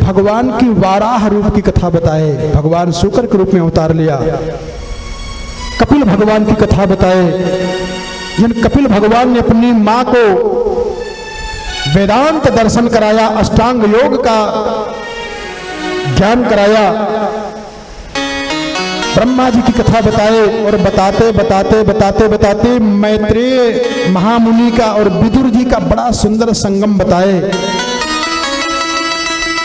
भगवान की वाराह रूप की कथा बताए, भगवान शुकर के रूप में अवतार लिया। कपिल भगवान की कथा बताए, जिन कपिल भगवान ने अपनी मां को वेदांत दर्शन कराया, अष्टांग योग का ज्ञान कराया। ब्रह्मा जी की कथा बताए और बताते बताते बताते बताते मैत्रेय महामुनि का और विदुर जी का बड़ा सुंदर संगम बताए।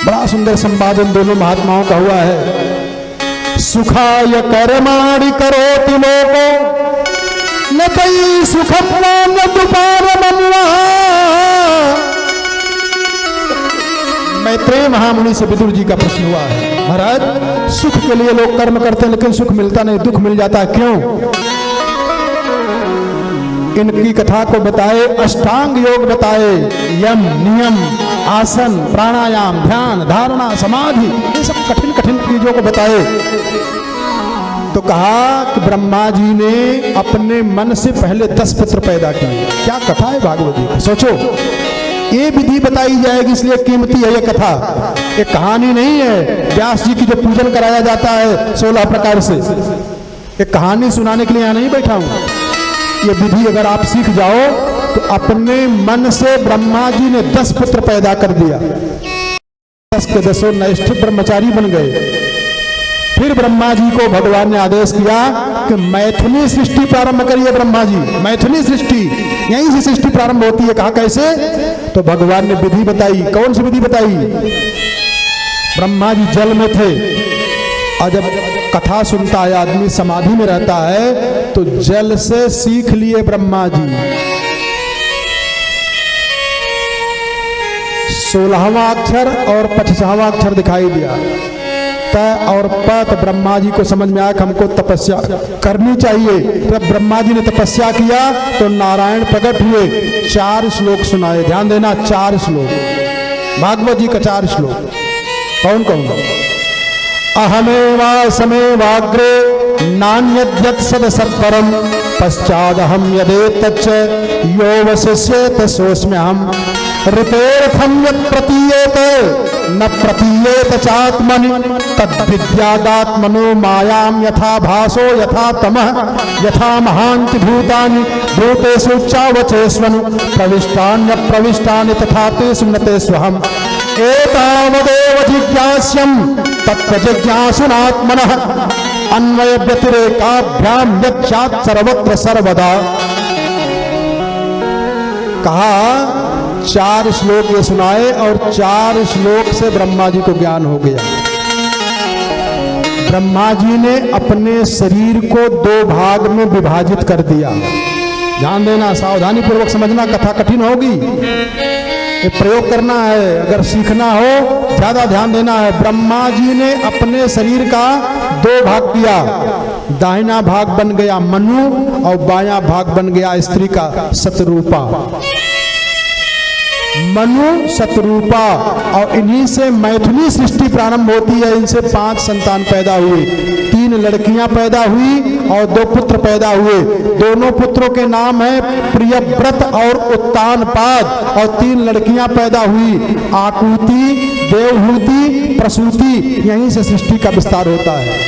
बड़ा सुंदर संवाद इन दोनों महात्माओं का हुआ है। सुखाय कर्माणि करोति लोको न तयि सुखम न दुपारमन्वा। मैत्रेय महामुनि से विदुर जी का प्रश्न हुआ है, महाराज सुख के लिए लोग कर्म करते हैं लेकिन सुख मिलता नहीं, दुख मिल जाता है, क्यों? इनकी कथा को बताए, अष्टांग योग बताए, यम नियम आसन प्राणायाम ध्यान धारणा समाधि, ये सब कठिन कठिन चीजों को बताए। तो कहा कि ब्रह्मा जी ने अपने मन से पहले 10 पुत्र पैदा किए। क्या कथा है भागवत जी की, सोचो। ये विधि बताई जाएगी इसलिए कीमती है ये कथा, ये कहानी नहीं है। व्यास जी की जो पूजन कराया जाता है 16 प्रकार से, ये कहानी सुनाने के लिए यहाँ नहीं बैठा हूं। ये विधि अगर आप सीख जाओ तो अपने मन से ब्रह्मा जी ने 10 पुत्र पैदा कर दिया। 10 के 10 निष्ठ ब्रह्मचारी बन गए। फिर ब्रह्मा जी को भगवान ने आदेश किया कि मैथुनी सृष्टि प्रारंभ करिए। ब्रह्मा जी मैथुनी सृष्टि, यहीं से सृष्टि प्रारंभ होती है। कहा कैसे? तो भगवान ने विधि बताई। कौन सी विधि बताई? ब्रह्मा जी जल में थे और जब कथा सुनता है आदमी समाधि में रहता है तो जल से सीख लिए ब्रह्मा जी। 16वां अक्षर और 25वां अक्षर दिखाई दिया। त और प ब्रह्मा जी को समझ में आया कि हमको तपस्या करनी चाहिए। जब ब्रह्मा जी ने तपस्या किया तो नारायण प्रकट हुए, 4 श्लोक सुनाए। ध्यान देना, 4 श्लोक भागवत जी का 4 श्लोक। कौन कौन? अहमेवासमेवाग्रे नान्यद्यत् सदसत्परम् पश्चादहं यदेतच्च यो वसिष्येत सोऽस्म्यहम् ऋतेर्थं यत् प्रतीयेते न प्रतीयेत चात्मनि तद्विद्यादात्मनो मायां यथा भासो यथा तमः यथा महान्ति भूतानि भूतेषु चावचेष्वनु प्रविष्टान्यप्रविष्टानि तथा तेषु न तेष्वहम् एतावदेव जिज्ञास्यं तत्त्वजिज्ञासुनात्मनः अन्वय व्यतिरेकाभ्यां यच्चात् सर्वत्र सर्वदा। कहा 4 श्लोक ये सुनाए और 4 श्लोक से ब्रह्मा जी को ज्ञान हो गया। ब्रह्मा जी ने अपने शरीर को 2 भाग में विभाजित कर दिया। ध्यान देना, सावधानी पूर्वक समझना, कथा कठिन होगी, ये प्रयोग करना है। अगर सीखना हो ज्यादा ध्यान देना है। ब्रह्मा जी ने अपने शरीर का 2 भाग किया। दाहिना भाग बन गया मनु और बायां भाग बन गया स्त्री का शतरूपा। मनु शतरूपा, और इन्हीं से मैथुनी सृष्टि प्रारंभ होती है। इनसे 5 संतान पैदा हुए। 3 लड़कियां पैदा हुई और 2 पुत्र पैदा हुए। दोनों पुत्रों के नाम है प्रियव्रत और उत्तानपाद, और 3 लड़कियां पैदा हुई, आकुति, देवहूति, प्रसूति। यहीं से सृष्टि का विस्तार होता है।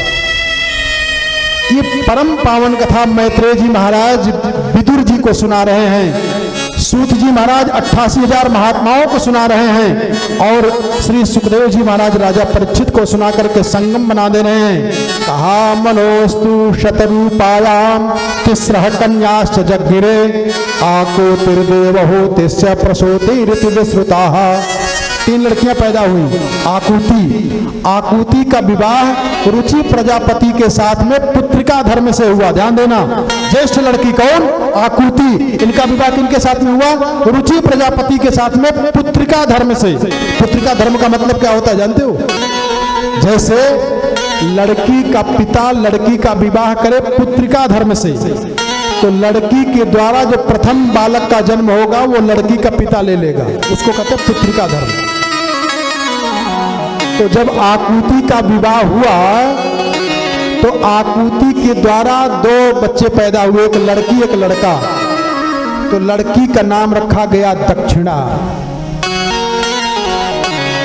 ये परम पावन कथा मैत्रेय जी महाराज विदुर जी को सुना रहे हैं। सूत जी महाराज 88,000 महात्माओं को सुना रहे हैं और श्री सुखदेव जी महाराज राजा परीक्षित को सुना करके संगम बना दे रहे हैं। कहा मनोस्तु शतरूपायाम तिस्रः कन्याश्च जग्गिरे आकुतिर्देवहू तिस्य प्रसूतिरिति विश्रुताः। 3 लड़कियां पैदा हुई। आकुति का विवाह रुचि प्रजापति के साथ में पुत्रिका धर्म से हुआ। ध्यान देना, ज्येष्ठ लड़की कौन? आकुति। इनका विवाह किनके साथ में हुआ? रुचि प्रजापति के साथ में पुत्रिका धर्म से। पुत्रिका धर्म का मतलब क्या होता है जानते हो? जैसे लड़की का पिता लड़की का विवाह करे पुत्रिका धर्म से, तो लड़की के द्वारा जो प्रथम बालक का जन्म होगा वो लड़की का पिता ले लेगा, उसको कहते हैं पुत्रिका धर्म। तो जब आकुति का विवाह हुआ तो आकुति के द्वारा 2 बच्चे पैदा हुए, एक लड़की एक लड़का। तो लड़की का नाम रखा गया दक्षिणा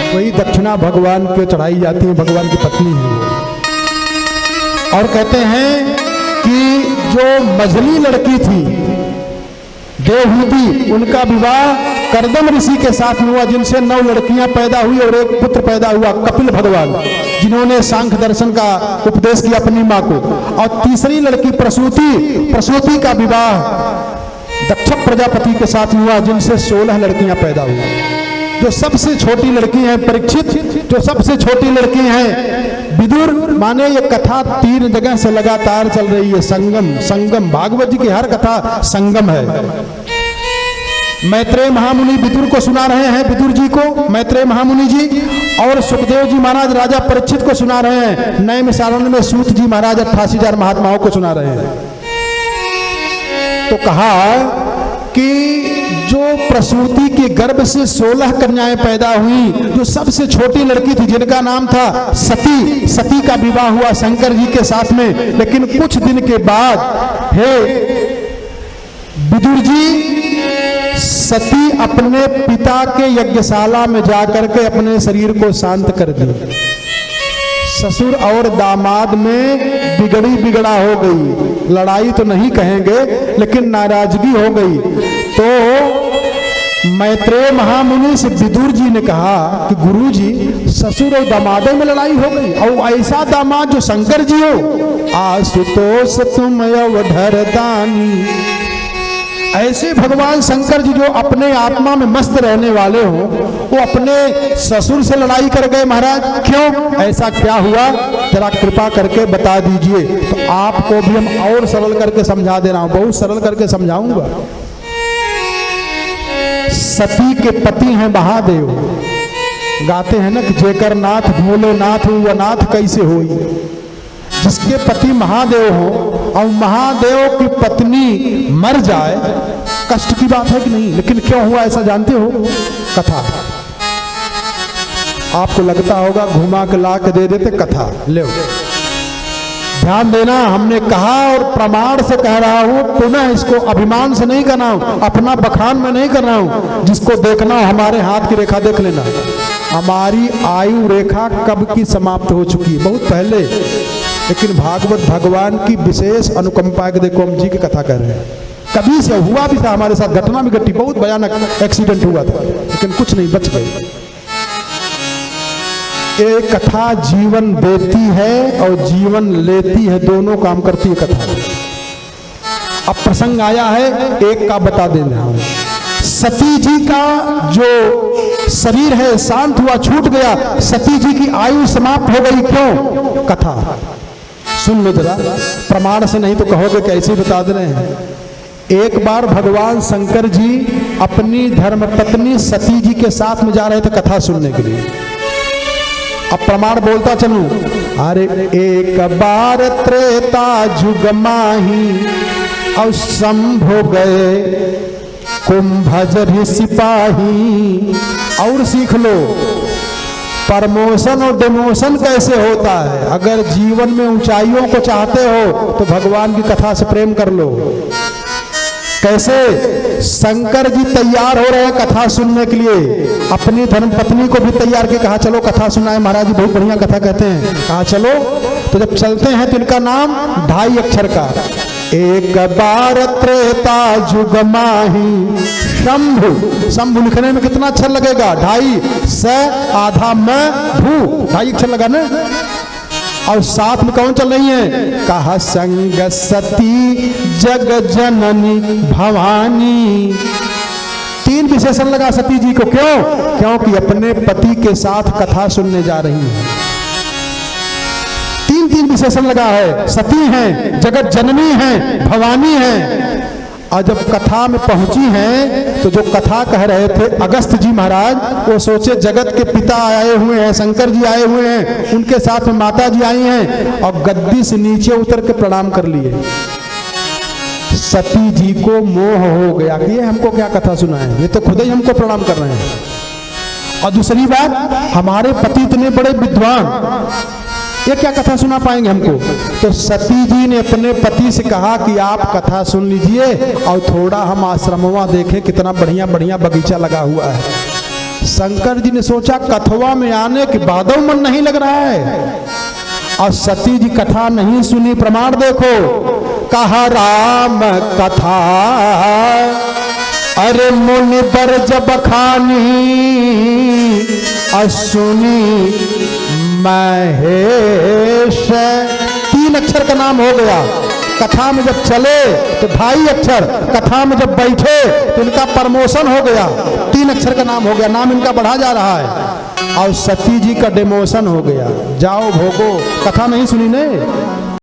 वही दक्षिणा भगवान को चढ़ाई जाती है, भगवान की पत्नी है वो। और कहते हैं कि जो मझली लड़की थी देवहूति, उनका विवाह करदम ऋषि के साथ में हुआ, जिनसे 9 लड़कियां पैदा हुई और एक पुत्र पैदा हुआ, कपिल भगवान, जिन्होंने सांख्य दर्शन का उपदेश किया अपनी मां को। और तीसरी लड़की प्रसूति का विवाह दक्ष प्रजापति के साथ हुआ, जिनसे 16 लड़कियां पैदा हुई। जो सबसे छोटी लड़की है परीक्षित, जो सबसे छोटी लड़की है विदुर। माने ये कथा 3 जगह से लगातार चल रही है। संगम भागवत जी की हर कथा संगम है। मैत्रेय महामुनि विदुर को सुना रहे हैं, विदुर जी को मैत्रेय महामुनि जी, और सुखदेव जी महाराज राजा परीक्षित को सुना रहे हैं। नए मिसारण में सूत जी महाराज 88,000 महात्माओं को सुना रहे हैं। तो कहा कि जो प्रसूति के गर्भ से 16 कन्याएं पैदा हुई, जो सबसे छोटी लड़की थी जिनका नाम था सती का विवाह हुआ शंकर जी के साथ में। लेकिन कुछ दिन के बाद हे विदुर जी, सती अपने पिता के यज्ञशाला में जाकर के अपने शरीर को शांत कर दी। ससुर और दामाद में बिगड़ा हो गई, लड़ाई तो नहीं कहेंगे लेकिन नाराजगी हो गई। तो मैत्रेय महामुनि से विदुर जी ने कहा कि गुरु जी, ससुर और दामादों में लड़ाई हो गई, और ऐसा दामाद जो शंकर जी हो। आशुतोष तुम अवधर दानी, ऐसे भगवान शंकर जी जो अपने आत्मा में मस्त रहने वाले हो, वो अपने ससुर से लड़ाई कर गए महाराज। क्यों, ऐसा क्या हुआ, जरा कृपा करके बता दीजिए। तो आपको भी हम और सरल करके समझा दे रहा हूं, बहुत सरल करके समझाऊंगा। सती के पति हैं महादेव। गाते हैं ना कि जेकर नाथ भोलेनाथ वो नाथ कैसे होई। जिसके पति महादेव हो और महादेव की पत्नी मर जाए, कष्ट की बात है कि नहीं? लेकिन क्यों हुआ ऐसा जानते हो? कथा आपको लगता होगा घुमा के ला के दे देते कथा। ले ध्यान देना, हमने कहा और प्रमाण से कह रहा हूं, पुनः इसको अभिमान से नहीं करना हूं, अपना बखान में नहीं कर रहा हूं। जिसको देखना हो हमारे हाथ की रेखा देख लेना। हमारी आयु रेखा कब की समाप्त हो चुकी है, बहुत पहले। लेकिन भागवत भगवान की विशेष अनुकंपा के देखो, हम जी की कथा कर रहे हैं। कभी से हुआ भी था हमारे साथ, घटना भी घटी, बहुत भयानक एक्सीडेंट हुआ था, लेकिन कुछ नहीं, बच गए। एक कथा जीवन देती है और जीवन लेती है, दोनों काम करती है कथा। अब प्रसंग आया है, एक का बता देना। सती जी का जो शरीर है शांत हुआ, छूट गया, सती जी की आयु समाप्त हो गई। क्यों? कथा सुन लो जरा, प्रमाण से नहीं तो कहोगे कैसे बता दे रहे हैं। एक बार भगवान शंकर जी अपनी धर्मपत्नी सती जी के साथ में जा रहे थे कथा सुनने के लिए। अब प्रमाण बोलता चलूं। अरे एक बार त्रेता जुग माही और शंभो गए कुंभजर सिपाही। और सीख लो प्रमोशन और डिमोशन कैसे होता है। अगर जीवन में ऊंचाइयों को चाहते हो तो भगवान की कथा से प्रेम कर लो। कैसे? शंकर जी तैयार हो रहे हैं कथा सुनने के लिए, अपनी धर्मपत्नी को भी तैयार के कहा चलो कथा सुनाए, महाराज जी बहुत बढ़िया कथा कहते हैं। कहा चलो। तो जब चलते हैं तो इनका नाम 2.5 अक्षर का। एक बार त्रेता जुग माही शंभु। शंभु लिखने में कितना अक्षर लगेगा? 2.5 स आधा में भू, 2.5 अक्षर लगा ना। और साथ में कौन चल रही है? कहा संग सती जग जननी भवानी। 3 विशेषण लगा सती जी को। क्यों? क्योंकि अपने पति के साथ कथा सुनने जा रही है। 3 विशेषण लगा है। सती हैं, जगत जननी हैं, भवानी हैं। और जब कथा में पहुंची हैं तो जो कथा कह रहे थे अगस्त जी महाराज, वो सोचे जगत के पिता आए हुए हैं, शंकर जी आए हुए हैं, उनके साथ में माता जी आई हैं, और गद्दी से नीचे उतर के प्रणाम कर लिए। सती जी को मोह हो गया कि ये हमको क्या कथा सुनाए, ये तो खुद ही हमको प्रणाम कर रहे हैं। और दूसरी बात, हमारे पति इतने बड़े विद्वान, ये क्या कथा सुना पाएंगे हमको। तो सती जी ने अपने पति से कहा कि आप कथा सुन लीजिए और थोड़ा हम आश्रमवा देखें, कितना बढ़िया बढ़िया बगीचा लगा हुआ है। शंकर जी ने सोचा कथवा में आने के बाद मन नहीं लग रहा है, और सती जी कथा नहीं सुनी। प्रमाण देखो, कहा राम कथा अरे मुनि बर जब खानी, सुनी महेश। 3 अक्षर का नाम हो गया। कथा में जब चले तो 2.5 अक्षर, कथा में जब बैठे तो इनका प्रमोशन हो गया, 3 अक्षर का नाम हो गया, नाम इनका बढ़ा जा रहा है। और सती जी का डिमोशन हो गया, जाओ भोगो। कथा नहीं सुनी ने,